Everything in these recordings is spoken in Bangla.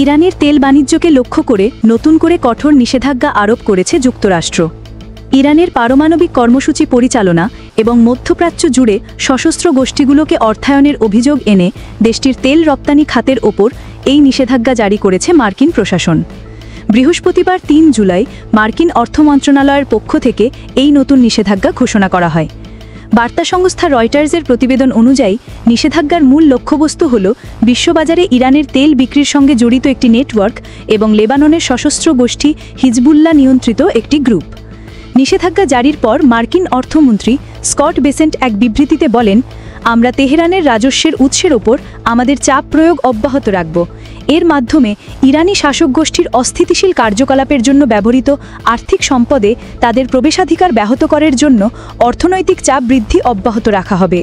ইরানের তেল বাণিজ্যকে লক্ষ্য করে নতুন করে কঠোর নিষেধাজ্ঞা আরোপ করেছে যুক্তরাষ্ট্র। ইরানের পারমাণবিক কর্মসূচি পরিচালনা এবং মধ্যপ্রাচ্য জুড়ে সশস্ত্র গোষ্ঠীগুলোকে অর্থায়নের অভিযোগ এনে দেশটির তেল রপ্তানি খাতের ওপর এই নিষেধাজ্ঞা জারি করেছে মার্কিন প্রশাসন। বৃহস্পতিবার ৩ জুলাই মার্কিন অর্থ মন্ত্রণালয়ের পক্ষ থেকে এই নতুন নিষেধাজ্ঞা ঘোষণা করা হয়। বার্তা সংস্থা রয়টার্সের প্রতিবেদন অনুযায়ী নিষেধাজ্ঞার মূল লক্ষ্যবস্তু হল বিশ্ববাজারে ইরানের তেল বিক্রির সঙ্গে জড়িত একটি নেটওয়ার্ক এবং লেবাননের সশস্ত্র গোষ্ঠী হিজবুল্লাহ নিয়ন্ত্রিত একটি গ্রুপ। নিষেধাজ্ঞা জারির পর মার্কিন অর্থমন্ত্রী স্কট বেসেন্ট এক বিবৃতিতে বলেন, আমরা তেহরানের রাজস্বের উৎসের ওপর আমাদের চাপ প্রয়োগ অব্যাহত রাখব। এর মাধ্যমে ইরানি শাসক গোষ্ঠীর অস্থিতিশীল কার্যকলাপের জন্য ব্যবহৃত আর্থিক সম্পদে তাদের প্রবেশাধিকার ব্যাহত করার জন্য অর্থনৈতিক চাপ বৃদ্ধি অব্যাহত রাখা হবে।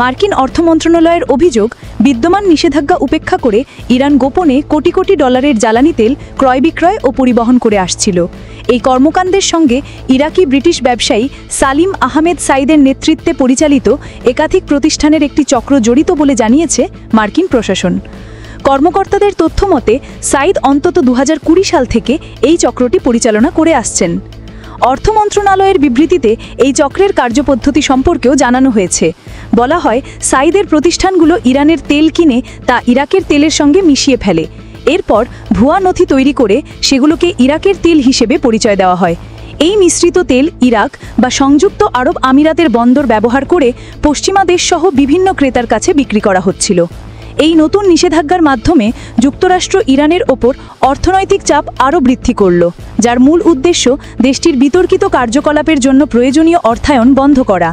মার্কিন অর্থ মন্ত্রণালয়ের অভিযোগ, বিদ্যমান নিষেধাজ্ঞা উপেক্ষা করে ইরান গোপনে কোটি কোটি ডলারের জ্বালানি তেল ক্রয় বিক্রয় ও পরিবহন করে আসছিল। এই কর্মকাণ্ডের সঙ্গে ইরাকি ব্রিটিশ ব্যবসায়ী সালিম আহমেদ সাইদের নেতৃত্বে পরিচালিত একাধিক প্রতিষ্ঠানের একটি চক্র জড়িত বলে জানিয়েছে মার্কিন প্রশাসন। কর্মকর্তাদের তথ্য মতে সাইদ অন্তত ২০২০ সাল থেকে এই চক্রটি পরিচালনা করে আসছেন। অর্থ মন্ত্রণালয়ের বিবৃতিতে এই চক্রের কার্যপদ্ধতি সম্পর্কেও জানানো হয়েছে। বলা হয়, সাইদের প্রতিষ্ঠানগুলো ইরানের তেল কিনে তা ইরাকের তেলের সঙ্গে মিশিয়ে ফেলে। এরপর ভুয়া নথি তৈরি করে সেগুলোকে ইরাকের তেল হিসেবে পরিচয় দেওয়া হয়। এই মিশ্রিত তেল ইরাক বা সংযুক্ত আরব আমিরাতের বন্দর ব্যবহার করে পশ্চিমা দেশসহ বিভিন্ন ক্রেতার কাছে বিক্রি করা হচ্ছিল। এই নতুন নিষেধাজ্ঞার মাধ্যমে যুক্তরাষ্ট্র ইরানের ওপর অর্থনৈতিক চাপ আরও বৃদ্ধি করল, যার মূল উদ্দেশ্য দেশটির বিতর্কিত কার্যকলাপের জন্য প্রয়োজনীয় অর্থায়ন বন্ধ করা।